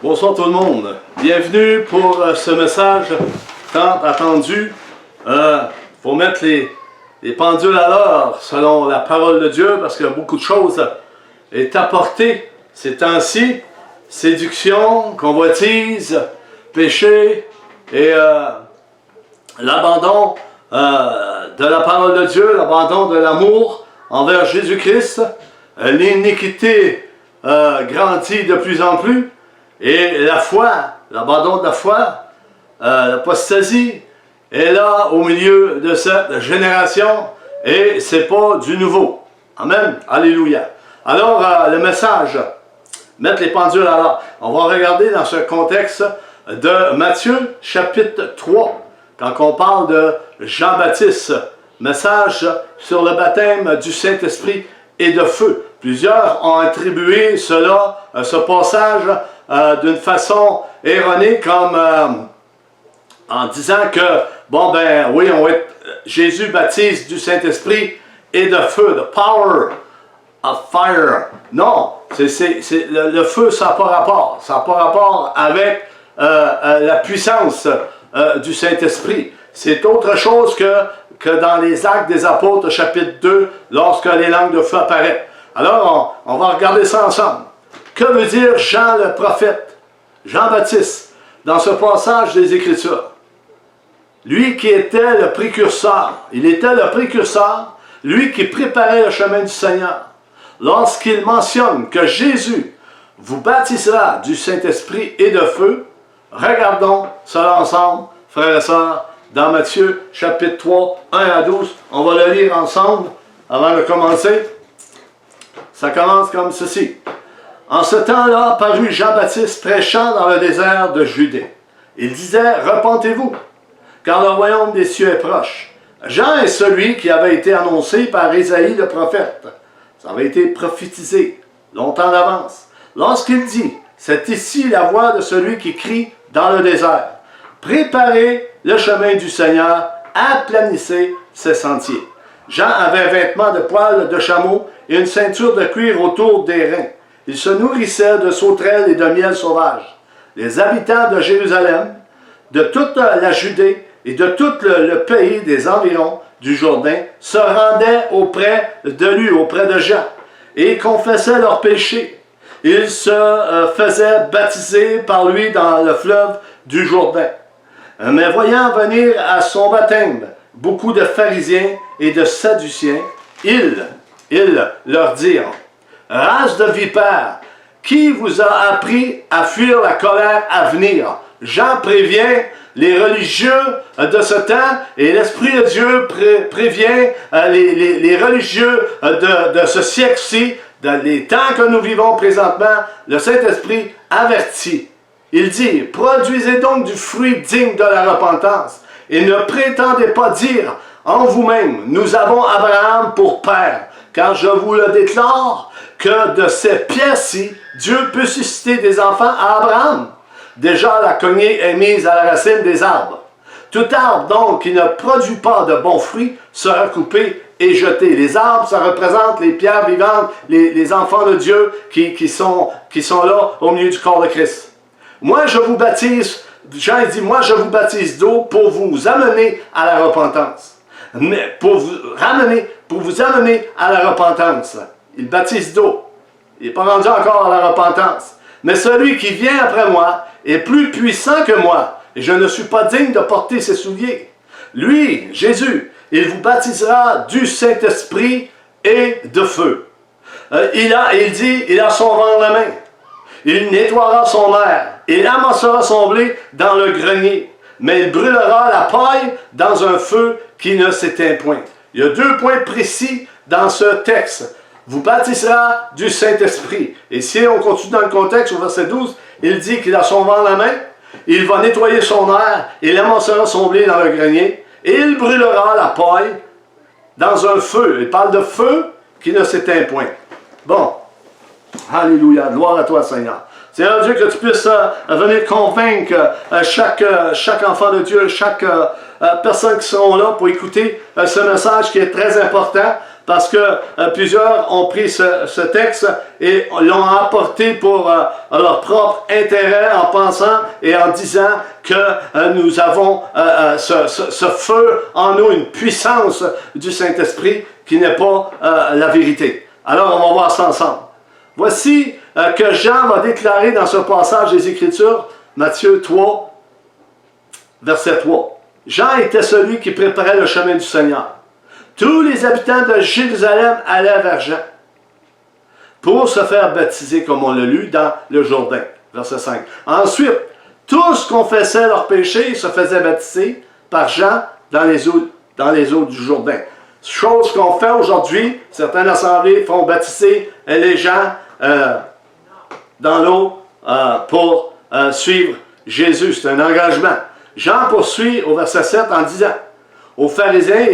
Bonsoir tout le monde. Bienvenue pour ce message tant attendu. Faut mettre les pendules à l'heure selon la parole de Dieu parce que beaucoup de choses est apportée ces temps-ci. Séduction, convoitise, péché et l'abandon de la parole de Dieu, l'abandon de l'amour envers Jésus-Christ. L'iniquité grandit de plus en plus. Et la foi, l'abandon de la foi, l'apostasie est là au milieu de cette génération et c'est pas du nouveau. Amen. Alléluia. Alors, le message, mettre les pendules à l'heure. On va regarder dans ce contexte de Matthieu chapitre 3, quand on parle de Jean-Baptiste, message sur le baptême du Saint-Esprit et de feu. Plusieurs ont attribué cela, ce passage, d'une façon erronée, comme en disant que, bon ben oui, Jésus baptise du Saint-Esprit et de feu, the power of fire. Non, le feu, ça n'a pas rapport. Ça n'a pas rapport avec la puissance du Saint-Esprit. C'est autre chose que dans les Actes des Apôtres, chapitre 2, lorsque les langues de feu apparaissent. Alors, on va regarder ça ensemble. Que veut dire Jean le prophète, Jean-Baptiste, dans ce passage des Écritures? Lui qui était le précurseur, il était le précurseur, lui qui préparait le chemin du Seigneur. Lorsqu'il mentionne que Jésus vous baptisera du Saint-Esprit et de feu, regardons cela ensemble, frères et sœurs, dans Matthieu chapitre 3, 1 à 12. On va le lire ensemble avant de commencer. Ça commence comme ceci. En ce temps-là, parut Jean-Baptiste prêchant dans le désert de Judée. Il disait, repentez-vous, car le royaume des cieux est proche. Jean est celui qui avait été annoncé par Ésaïe le prophète. Ça avait été prophétisé longtemps d'avance. Lorsqu'il dit, c'est ici la voix de celui qui crie dans le désert. Préparez le chemin du Seigneur, aplanissez ses sentiers. Jean avait un vêtement de poil de chameau et une ceinture de cuir autour des reins. Il se nourrissait de sauterelles et de miel sauvage. Les habitants de Jérusalem, de toute la Judée et de tout le pays des environs du Jourdain se rendaient auprès de lui, auprès de Jean, et confessaient leurs péchés. Ils se faisaient baptiser par lui dans le fleuve du Jourdain. Mais voyant venir à son baptême beaucoup de pharisiens et de sadduciens, ils leur dirent, « Race de vipères, qui vous a appris à fuir la colère à venir? » Jean prévient les religieux de ce temps et l'Esprit de Dieu prévient les religieux de ce siècle-ci, dans les temps que nous vivons présentement. Le Saint-Esprit avertit. Il dit, « Produisez donc du fruit digne de la repentance et ne prétendez pas dire en vous-même, nous avons Abraham pour père, car je vous le déclare que de ces pierres-ci, Dieu peut susciter des enfants à Abraham. Déjà, la cognée est mise à la racine des arbres. Tout arbre, donc, qui ne produit pas de bons fruits, sera coupé et jeté. Les arbres, ça représente les pierres vivantes, les enfants de Dieu qui sont là au milieu du corps de Christ. Moi, je vous baptise, Jean dit, moi, je vous baptise d'eau pour vous amener à la repentance. Mais pour vous amener à la repentance. Il baptise d'eau. Il n'est pas rendu encore à la repentance. Mais celui qui vient après moi est plus puissant que moi, et je ne suis pas digne de porter ses souliers. Lui, Jésus, il vous baptisera du Saint-Esprit et de feu. Il a son vent dans la main. Il nettoiera son air. Il amassera son blé dans le grenier. Mais il brûlera la paille dans un feu qui ne s'éteint point. Il y a deux points précis dans ce texte. Vous baptisera du Saint-Esprit. Et si on continue dans le contexte, au verset 12, il dit qu'il a son vent dans la main, il va nettoyer son air, il amassera son blé dans le grenier, et il brûlera la paille dans un feu. Il parle de feu qui ne s'éteint point. Bon. Alléluia. Gloire à toi, Seigneur. Seigneur Dieu, que tu puisses venir convaincre chaque enfant de Dieu, chaque personne qui seront là pour écouter ce message qui est très important, parce que plusieurs ont pris ce texte et l'ont apporté pour leur propre intérêt en pensant et en disant que nous avons ce feu en nous, une puissance du Saint-Esprit qui n'est pas la vérité. Alors on va voir ça ensemble. Voici que Jean va déclarer dans ce passage des Écritures, Matthieu 3, verset 3. Jean était celui qui préparait le chemin du Seigneur. Tous les habitants de Jérusalem allaient vers Jean pour se faire baptiser, comme on l'a lu, dans le Jourdain. Verset 5. Ensuite, tous confessaient leurs péchés et se faisaient baptiser par Jean dans les eaux du Jourdain. Chose qu'on fait aujourd'hui, certaines assemblées font baptiser les gens dans l'eau pour suivre Jésus. C'est un engagement. Jean poursuit au verset 7 en disant aux pharisiens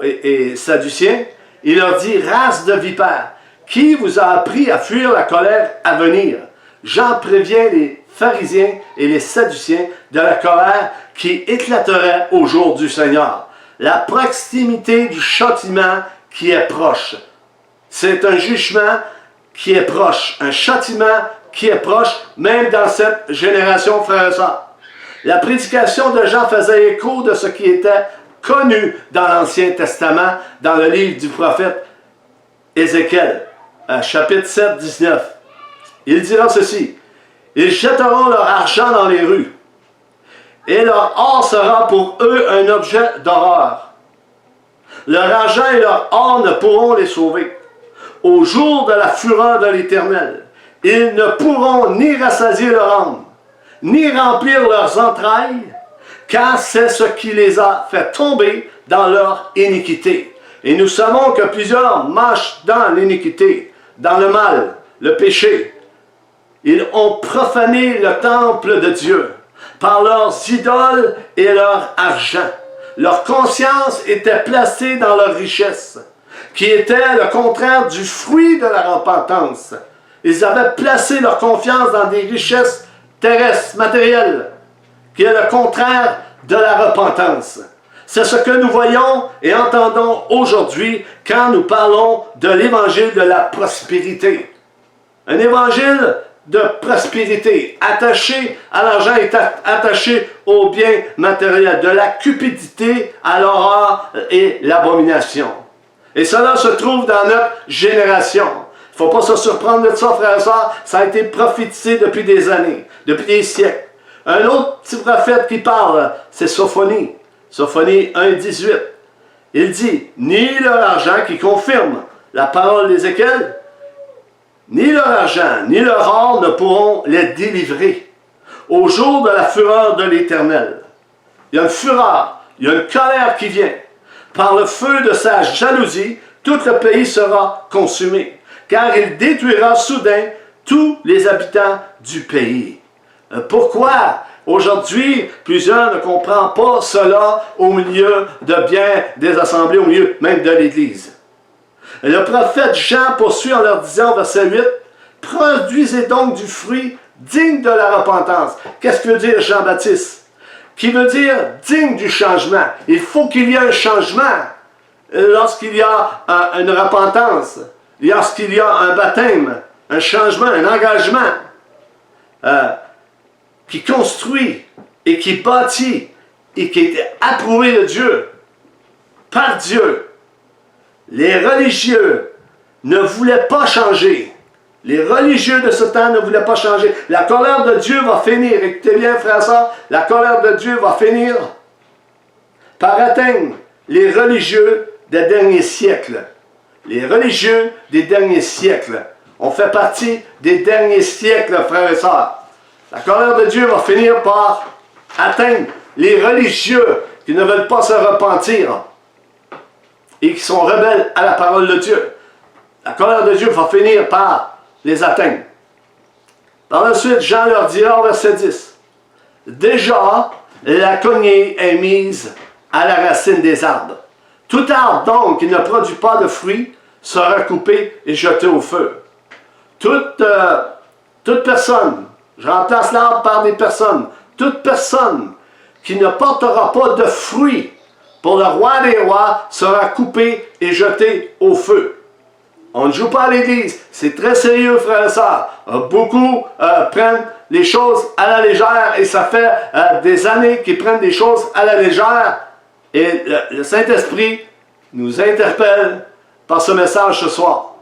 et sadduciens, il leur dit, race de vipères, qui vous a appris à fuir la colère à venir? Jean prévient les pharisiens et les sadduciens de la colère qui éclaterait au jour du Seigneur. La proximité du châtiment qui est proche. C'est un jugement qui est proche, un châtiment qui est proche, même dans cette génération, frères et sœurs. La prédication de Jean faisait écho de ce qui était connu dans l'Ancien Testament, dans le livre du prophète Ézéchiel, chapitre 7, 19. Il dira ceci, « Ils jetteront leur argent dans les rues, et leur or sera pour eux un objet d'horreur. Leur argent et leur or ne pourront les sauver. Au jour de la fureur de l'Éternel, ils ne pourront ni rassasier leur âme, ni remplir leurs entrailles, car c'est ce qui les a fait tomber dans leur iniquité. » Et nous savons que plusieurs marchent dans l'iniquité, dans le mal, le péché. Ils ont profané le temple de Dieu par leurs idoles et leur argent. Leur conscience était placée dans leur richesse, qui était le contraire du fruit de la repentance. Ils avaient placé leur confiance dans des richesses terrestres, matérielles, qui est le contraire de la repentance. C'est ce que nous voyons et entendons aujourd'hui quand nous parlons de l'évangile de la prospérité. Un évangile de prospérité, attaché à l'argent et attaché aux biens matériels, de la cupidité à l'horreur et l'abomination. Et cela se trouve dans notre génération. Il ne faut pas se surprendre de ça, frères et sœurs, ça a été prophétisé depuis des années, depuis des siècles. Un autre petit prophète qui parle, c'est Sophonie. Sophonie 1, 18. Il dit, ni leur argent, qui confirme la parole d'Ézéchiel, ni leur argent, ni leur or ne pourront les délivrer au jour de la fureur de l'Éternel. Il y a une fureur, il y a une colère qui vient. Par le feu de sa jalousie, tout le pays sera consumé, car il détruira soudain tous les habitants du pays. Pourquoi aujourd'hui plusieurs ne comprennent pas cela au milieu de bien des assemblées, au milieu même de l'Église? Le prophète Jean poursuit en leur disant, verset 8, « Produisez donc du fruit digne de la repentance. » Qu'est-ce que veut dire Jean-Baptiste? Qui veut dire digne du changement. Il faut qu'il y ait un changement lorsqu'il y a une repentance, lorsqu'il y a un baptême, un changement, un engagement qui construit et qui bâtit et qui est approuvé de Dieu, par Dieu. Les religieux ne voulaient pas changer. Les religieux de ce temps ne voulaient pas changer. La colère de Dieu va finir. Écoutez bien, frères et sœurs, la colère de Dieu va finir par atteindre les religieux des derniers siècles. Les religieux des derniers siècles. On fait partie des derniers siècles, frères et sœurs. La colère de Dieu va finir par atteindre les religieux qui ne veulent pas se repentir et qui sont rebelles à la parole de Dieu. La colère de Dieu va finir par les atteindre. Par la suite, Jean leur dira au verset 10, « Déjà, la cognée est mise à la racine des arbres. Tout arbre donc qui ne produit pas de fruits sera coupé et jeté au feu. Toute personne, je remplace l'arbre par des personnes, toute personne qui ne portera pas de fruits pour le roi des rois sera coupé et jeté au feu. On ne joue pas à l'église, c'est très sérieux, frères et sœurs. Beaucoup prennent les choses à la légère et ça fait des années qu'ils prennent des choses à la légère. Et le Saint-Esprit nous interpelle par ce message ce soir.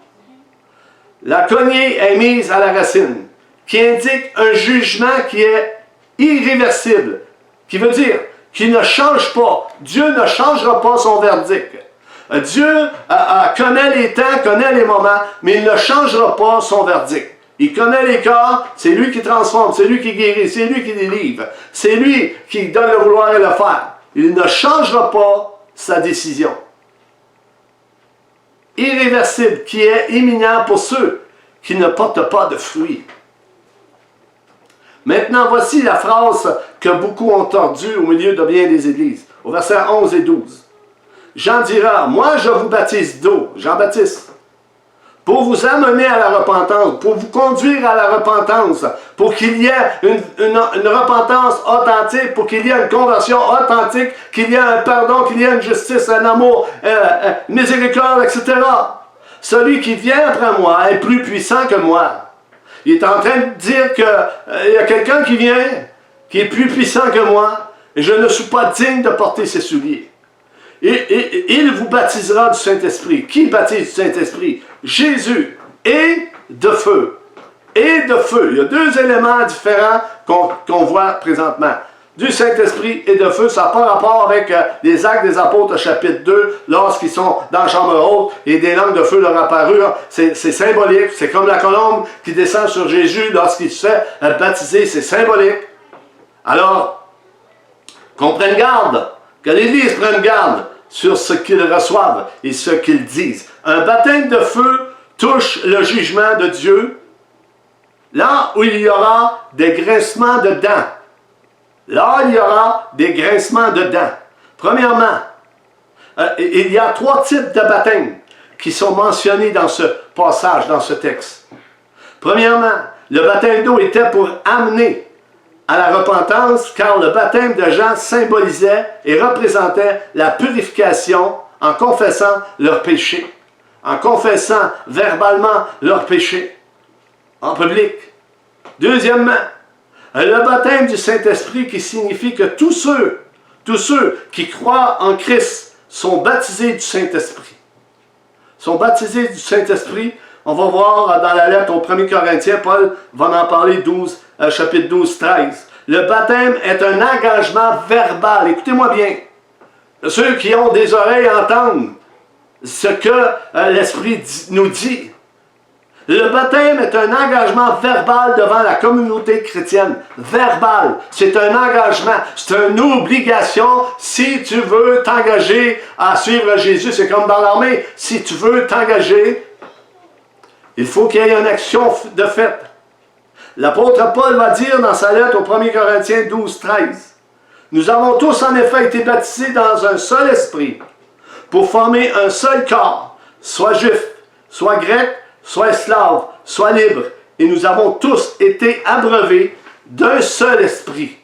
La cognée est mise à la racine, qui indique un jugement qui est irréversible, qui veut dire qu'il ne change pas. Dieu ne changera pas son verdict. Dieu connaît les temps, connaît les moments, mais il ne changera pas son verdict. Il connaît les corps, c'est lui qui transforme, c'est lui qui guérit, c'est lui qui délivre, c'est lui qui donne le vouloir et le faire. Il ne changera pas sa décision. Irréversible, qui est imminent pour ceux qui ne portent pas de fruits. Maintenant, voici la phrase que beaucoup ont tordue au milieu de bien des églises, au verset 11 et 12. Jean dira, moi je vous baptise d'eau, Jean-Baptiste, pour vous amener à la repentance, pour vous conduire à la repentance, pour qu'il y ait une repentance authentique, pour qu'il y ait une conversion authentique, qu'il y ait un pardon, qu'il y ait une justice, un amour, miséricorde, etc. Celui qui vient après moi est plus puissant que moi. Il est en train de dire qu'il y a quelqu'un qui vient, qui est plus puissant que moi, et je ne suis pas digne de porter ses souliers. Et il vous baptisera du Saint-Esprit. Qui baptise du Saint-Esprit? Jésus. Et de feu. Et de feu. Il y a deux éléments différents qu'on voit présentement. Du Saint-Esprit et de feu, ça n'a pas rapport avec les Actes des Apôtres, chapitre 2, lorsqu'ils sont dans la chambre haute et des langues de feu leur apparurent. C'est symbolique. C'est comme la colombe qui descend sur Jésus lorsqu'il se fait baptiser. C'est symbolique. Alors, qu'on prenne garde, que l'Église prenne garde sur ce qu'ils reçoivent et ce qu'ils disent. Un baptême de feu touche le jugement de Dieu, là où il y aura des grincements de dents. Là, il y aura des grincements de dents. Premièrement, il y a trois types de baptêmes qui sont mentionnés dans ce passage, dans ce texte. Premièrement, le baptême d'eau était pour amener à la repentance, car le baptême de Jean symbolisait et représentait la purification en confessant leurs péchés, en confessant verbalement leurs péchés, en public. Deuxièmement, le baptême du Saint-Esprit qui signifie que tous ceux qui croient en Christ sont baptisés du Saint-Esprit. Sont baptisés du Saint-Esprit. On va voir dans la lettre aux 1 Corinthiens, Paul va en parler chapitre 12, 13. Le baptême est un engagement verbal. Écoutez-moi bien. Ceux qui ont des oreilles entendent ce que l'Esprit nous dit. Le baptême est un engagement verbal devant la communauté chrétienne. Verbal. C'est un engagement. C'est une obligation. Si tu veux t'engager à suivre Jésus, c'est comme dans l'armée. Si tu veux t'engager, il faut qu'il y ait une action de fait. L'apôtre Paul va dire dans sa lettre au 1 Corinthiens 12, 13. Nous avons tous en effet été baptisés dans un seul esprit pour former un seul corps, soit juif, soit grec, soit esclave, soit libre. Et nous avons tous été abreuvés d'un seul esprit.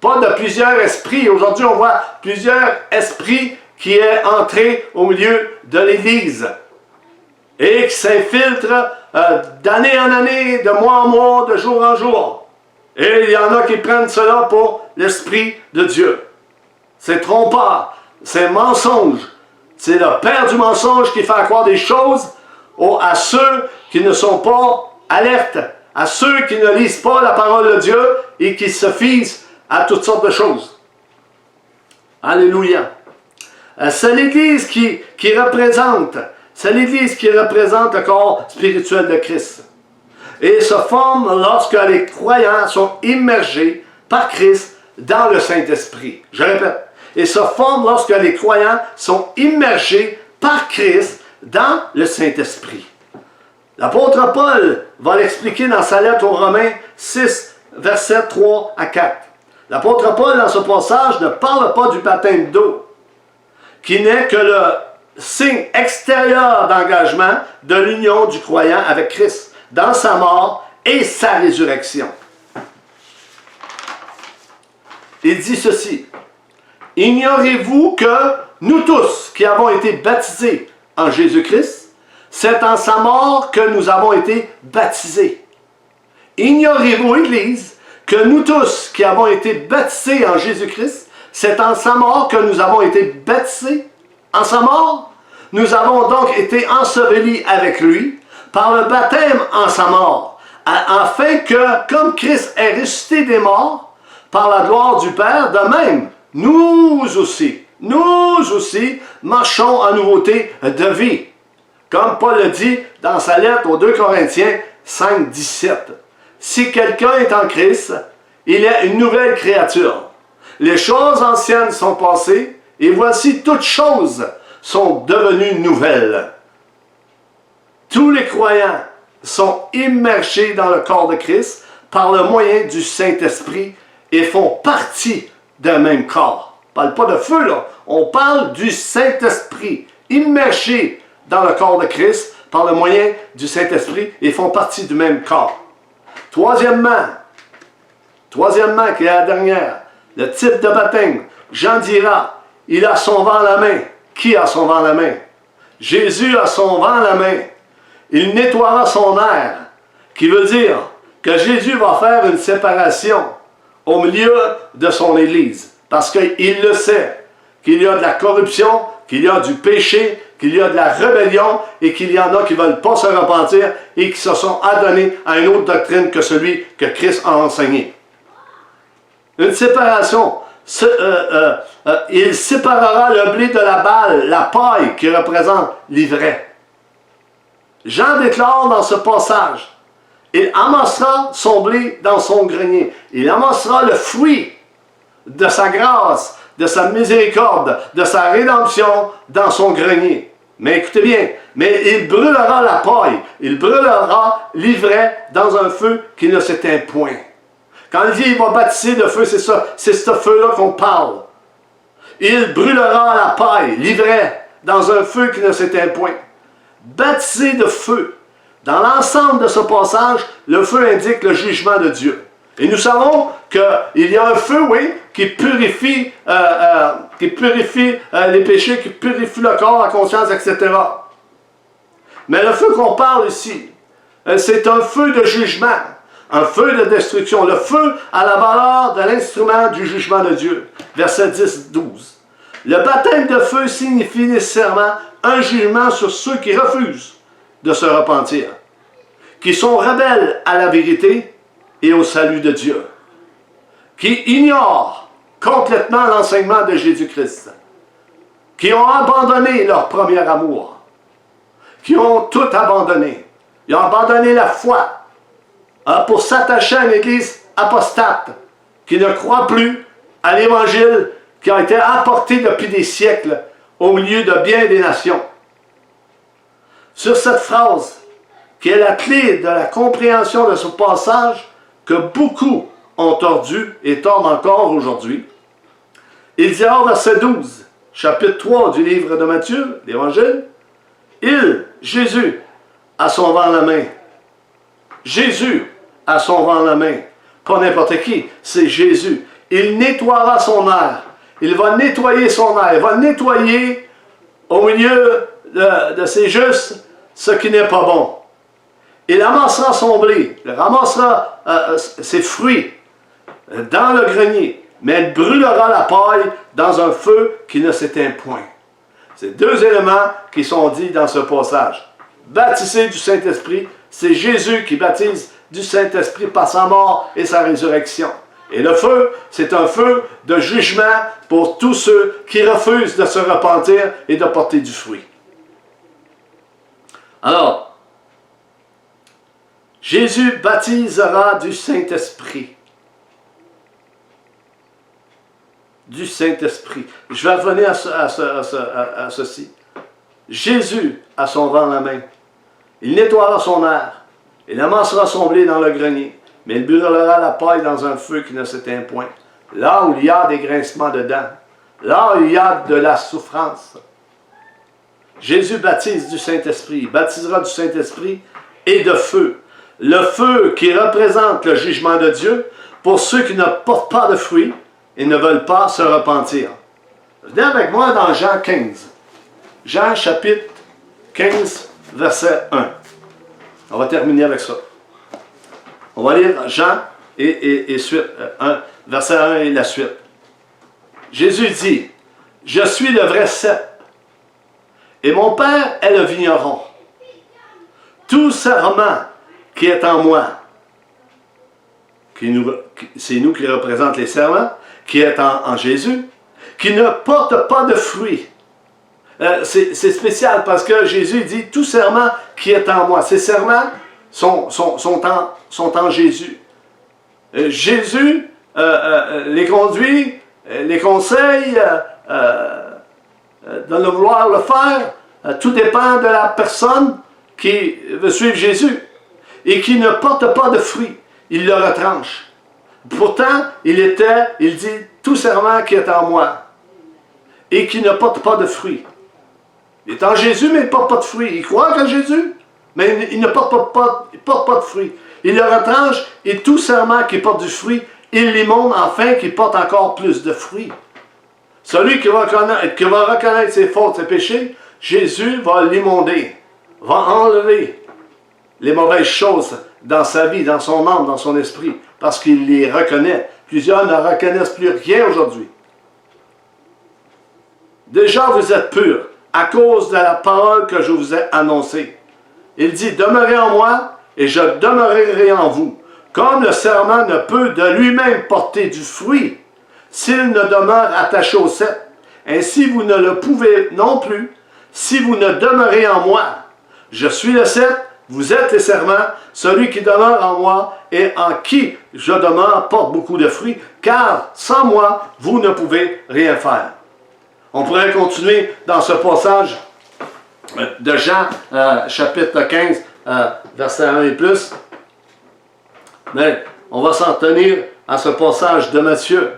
Pas de plusieurs esprits. Aujourd'hui, on voit plusieurs esprits qui est entré au milieu de l'Église et qui s'infiltrent d'année en année, de mois en mois, de jour en jour. Et il y en a qui prennent cela pour l'Esprit de Dieu. C'est trompeur, c'est mensonge. C'est le père du mensonge qui fait croire des choses à ceux qui ne sont pas alertes, à ceux qui ne lisent pas la parole de Dieu et qui se fient à toutes sortes de choses. Alléluia. C'est l'Église qui représente, c'est l'Église qui représente le corps spirituel de Christ. Et se forme lorsque les croyants sont immergés par Christ dans le Saint-Esprit. Je répète, et se forme lorsque les croyants sont immergés par Christ dans le Saint-Esprit. L'apôtre Paul va l'expliquer dans sa lettre aux Romains 6, versets 3 à 4. L'apôtre Paul, dans ce passage, ne parle pas du baptême d'eau, qui n'est que le signe extérieur d'engagement de l'union du croyant avec Christ, dans sa mort et sa résurrection. Il dit ceci, « Ignorez-vous que nous tous qui avons été baptisés en Jésus-Christ, c'est en sa mort que nous avons été baptisés. Ignorez-vous, Église, que nous tous qui avons été baptisés en Jésus-Christ, c'est en sa mort que nous avons été baptisés. En sa mort, nous avons donc été ensevelis avec lui par le baptême en sa mort, afin que, comme Christ est ressuscité des morts, par la gloire du Père, de même, nous aussi, marchons en nouveauté de vie. Comme Paul le dit dans sa lettre aux 2 Corinthiens 5, 17. Si quelqu'un est en Christ, il est une nouvelle créature. Les choses anciennes sont passées, et voici toutes choses sont devenues nouvelles. Tous les croyants sont immergés dans le corps de Christ par le moyen du Saint-Esprit et font partie d'un même corps. On ne parle pas de feu, là. On parle du Saint-Esprit, immergés dans le corps de Christ par le moyen du Saint-Esprit et font partie du même corps. Troisièmement, qui est la dernière, le type de baptême, Jean dira, il a son vent à la main. Qui a son vent à la main? Jésus a son vent à la main. Il nettoiera son air, qui veut dire que Jésus va faire une séparation au milieu de son Église, parce qu'il le sait, qu'il y a de la corruption, qu'il y a du péché, qu'il y a de la rébellion, et qu'il y en a qui ne veulent pas se repentir et qui se sont adonnés à une autre doctrine que celui que Christ a enseigné. Une séparation. Il séparera le blé de la balle, la paille qui représente l'ivraie. Jean déclare dans ce passage, il amassera son blé dans son grenier. Il amassera le fruit de sa grâce, de sa miséricorde, de sa rédemption dans son grenier. Mais écoutez bien, mais il brûlera la paille, il brûlera l'ivraie dans un feu qui ne s'éteint point. Quand il dit il va baptiser de feu, c'est ça, c'est ce feu-là qu'on parle. Il brûlera la paille, l'ivraie, dans un feu qui ne s'éteint point. Baptisé de feu. Dans l'ensemble de ce passage, le feu indique le jugement de Dieu. Et nous savons qu'il y a un feu, oui, qui purifie les péchés, qui purifie le corps, la conscience, etc. Mais le feu qu'on parle ici, c'est un feu de jugement, un feu de destruction. Le feu a la valeur de l'instrument du jugement de Dieu. Versets 10-12. Le baptême de feu signifie nécessairement un jugement sur ceux qui refusent de se repentir, qui sont rebelles à la vérité et au salut de Dieu, qui ignorent complètement l'enseignement de Jésus-Christ, qui ont abandonné leur premier amour, qui ont tout abandonné. Ils ont abandonné la foi pour s'attacher à une église apostate qui ne croit plus à l'évangile qui a été apporté depuis des siècles au milieu de bien des nations. Sur cette phrase, qui est la clé de la compréhension de ce passage que beaucoup ont tordu et tordent encore aujourd'hui, il dit au verset 12, chapitre 3 du livre de Matthieu, l'Évangile, Jésus, a son vent à la main. Jésus a son vent à la main. Pas n'importe qui, c'est Jésus. Il nettoiera son air. Il va nettoyer son air. Il va nettoyer au milieu de ses justes ce qui n'est pas bon. Il amassera son blé. Il ramassera ses fruits dans le grenier. Mais il brûlera la paille dans un feu qui ne s'éteint point. C'est deux éléments qui sont dits dans ce passage. Baptisé du Saint-Esprit, c'est Jésus qui baptise du Saint-Esprit par sa mort et sa résurrection. Et le feu, c'est un feu de jugement pour tous ceux qui refusent de se repentir et de porter du fruit. Alors, Jésus baptisera du Saint-Esprit. Du Saint-Esprit. Je vais revenir à ceci. Jésus a son vent à la main. Il nettoiera son air. Il amassera son blé dans le grenier. Mais il brûlera la paille dans un feu qui ne s'éteint point. Là où il y a des grincements de dents. Là où il y a de la souffrance. Jésus baptise du Saint-Esprit. Il baptisera du Saint-Esprit et de feu. Le feu qui représente le jugement de Dieu pour ceux qui ne portent pas de fruits et ne veulent pas se repentir. Venez avec moi dans Jean 15. Jean chapitre 15, verset 1. On va terminer avec ça. On va lire Jean et suite, verset 1 et la suite. Jésus dit, « Je suis le vrai cep, et mon Père est le vigneron. Tout serment qui est en moi, c'est nous qui représentons les serments, qui est en Jésus, qui ne porte pas de fruits. » C'est spécial parce que Jésus dit, « Tout serment qui est en moi. » Ces serments sont en Jésus. Jésus les conduit, les conseille, de le vouloir le faire. Tout dépend de la personne qui veut suivre Jésus et qui ne porte pas de fruits. Il le retranche. Pourtant, il dit, tout serment qui est en moi et qui ne porte pas de fruits. Il est en Jésus, mais il ne porte pas de fruits. Il croit en Jésus, mais il ne porte pas de fruits. Il le retranche et tout serment qui porte du fruit, il l'immonde afin qu'il porte encore plus de fruits. Celui qui va reconnaître ses fautes, ses péchés, Jésus va l'imonder, va enlever les mauvaises choses dans sa vie, dans son âme, dans son esprit, parce qu'il les reconnaît. Plusieurs ne reconnaissent plus rien aujourd'hui. Déjà, vous êtes purs à cause de la parole que je vous ai annoncée. Il dit, demeurez en moi et je demeurerai en vous. Comme le serment ne peut de lui-même porter du fruit s'il ne demeure attaché au cep, ainsi vous ne le pouvez non plus si vous ne demeurez en moi. Je suis le cep, vous êtes les serments, celui qui demeure en moi et en qui je demeure porte beaucoup de fruits, car sans moi, vous ne pouvez rien faire. On pourrait continuer dans ce passage de Jean, chapitre 15, verset 1 et plus. Mais on va s'en tenir à ce passage de Matthieu,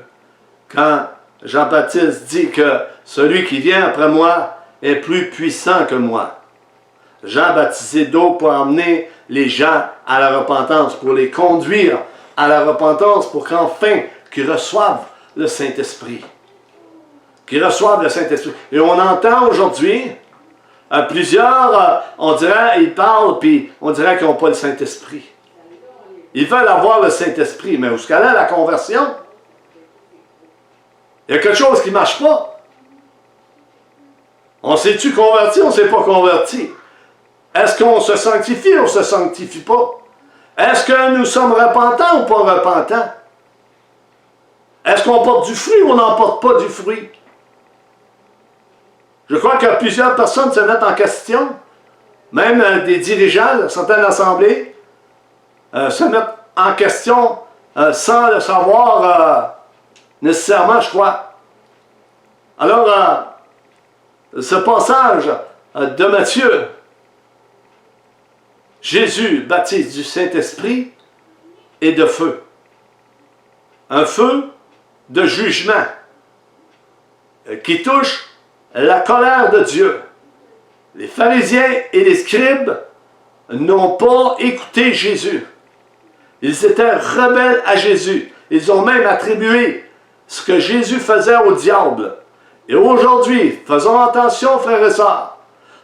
quand Jean-Baptiste dit que celui qui vient après moi est plus puissant que moi. Jean baptisé d'eau pour emmener les gens à la repentance, pour les conduire à la repentance, pour qu'enfin qu'ils reçoivent le Saint-Esprit. Qu'ils reçoivent le Saint-Esprit. Et on entend aujourd'hui, plusieurs, on dirait, ils parlent, puis on dirait qu'ils n'ont pas le Saint-Esprit. Ils veulent avoir le Saint-Esprit, mais où est-ce qu'elle est la conversion? Il y a quelque chose qui ne marche pas. On s'est-tu converti, on ne s'est pas converti? Est-ce qu'on se sanctifie ou on ne se sanctifie pas? Est-ce que nous sommes repentants ou pas repentants? Est-ce qu'on porte du fruit ou on n'en porte pas du fruit? Je crois que plusieurs personnes se mettent en question, même des dirigeants de certaines assemblées, se mettent en question sans le savoir nécessairement, je crois. Alors, ce passage de Matthieu, Jésus baptise du Saint-Esprit et de feu. Un feu de jugement qui touche la colère de Dieu. Les pharisiens et les scribes n'ont pas écouté Jésus. Ils étaient rebelles à Jésus. Ils ont même attribué ce que Jésus faisait au diable. Et aujourd'hui, faisons attention, frères et sœurs,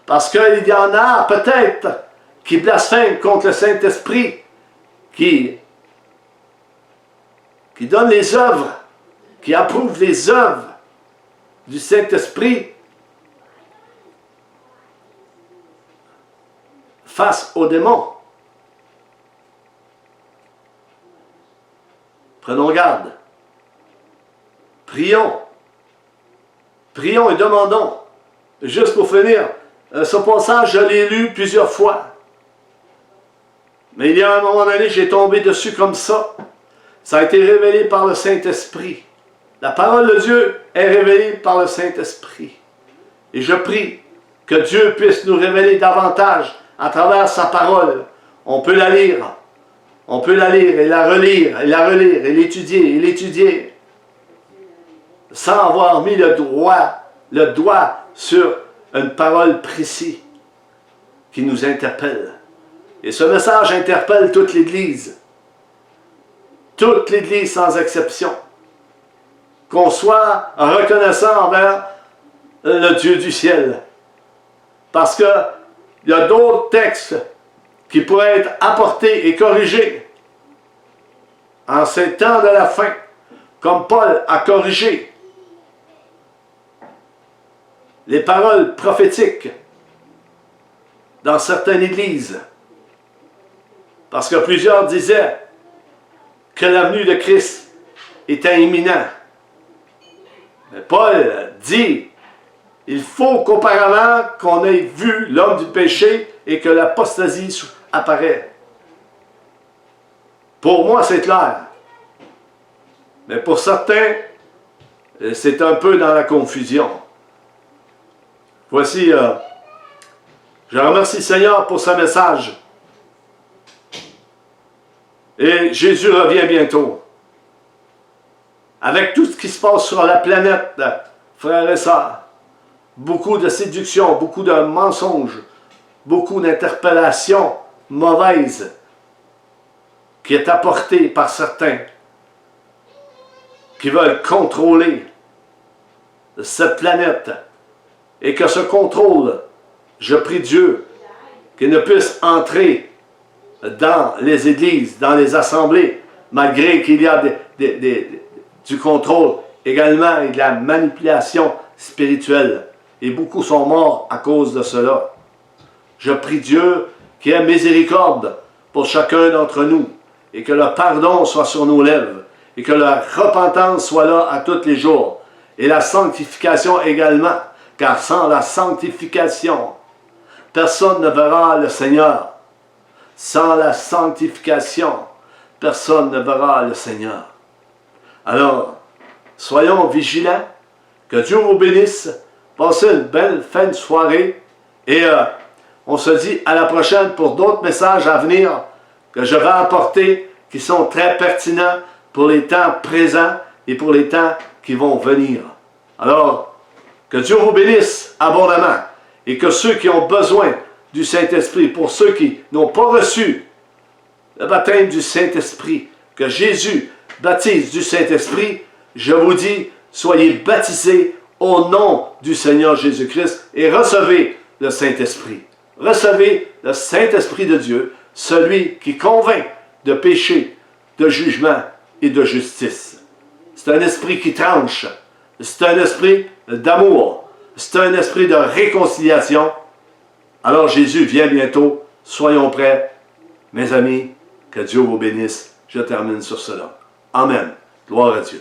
parce qu'il y en a peut-être qui blasphèment contre le Saint-Esprit, qui donnent les œuvres, qui approuvent les œuvres du Saint-Esprit face aux démons. Prenons garde. Prions. Prions et demandons. Juste pour finir, ce passage, je l'ai lu plusieurs fois. Mais il y a un moment donné, j'ai tombé dessus comme ça. Ça a été révélé par le Saint-Esprit. La parole de Dieu est révélée par le Saint-Esprit. Et je prie que Dieu puisse nous révéler davantage à travers sa parole. On peut la lire. On peut la lire et la relire, et la relire, et l'étudier, sans avoir mis le doigt sur une parole précise qui nous interpelle. Et ce message interpelle toute l'Église. Toute l'Église sans exception. qu'on soit reconnaissant envers le Dieu du ciel. Parce qu'il y a d'autres textes qui pourraient être apportés et corrigés en ces temps de la fin, comme Paul a corrigé les paroles prophétiques dans certaines églises. Parce que plusieurs disaient que la venue de Christ était imminente. Mais Paul dit, il faut qu'auparavant qu'on ait vu l'homme du péché et que l'apostasie apparaît. Pour moi, c'est clair. Mais pour certains, c'est un peu dans la confusion. Voici, je remercie le Seigneur pour ce message. Et Jésus revient bientôt. Avec tout ce qui se passe sur la planète, frères et sœurs, beaucoup de séduction, beaucoup de mensonges, beaucoup d'interpellations mauvaises qui est apportée par certains qui veulent contrôler cette planète et que ce contrôle, je prie Dieu, qu'il ne puisse entrer dans les églises, dans les assemblées, malgré qu'il y a du contrôle également et de la manipulation spirituelle. Et beaucoup sont morts à cause de cela. Je prie Dieu qu'il ait miséricorde pour chacun d'entre nous et que le pardon soit sur nos lèvres et que la repentance soit là à tous les jours et la sanctification également, car sans la sanctification, personne ne verra le Seigneur. Sans la sanctification, personne ne verra le Seigneur. Alors, soyons vigilants, que Dieu vous bénisse, passez une belle fin de soirée et on se dit à la prochaine pour d'autres messages à venir que je vais apporter qui sont très pertinents pour les temps présents et pour les temps qui vont venir. Alors, que Dieu vous bénisse abondamment et que ceux qui ont besoin du Saint-Esprit, pour ceux qui n'ont pas reçu le baptême du Saint-Esprit, que Jésus baptise du Saint-Esprit, je vous dis, soyez baptisés au nom du Seigneur Jésus-Christ et recevez le Saint-Esprit. Recevez le Saint-Esprit de Dieu, celui qui convainc de péché, de jugement et de justice. C'est un esprit qui tranche, c'est un esprit d'amour, c'est un esprit de réconciliation. Alors Jésus vient bientôt, soyons prêts. Mes amis, que Dieu vous bénisse. Je termine sur cela. Amen. Gloire à Dieu.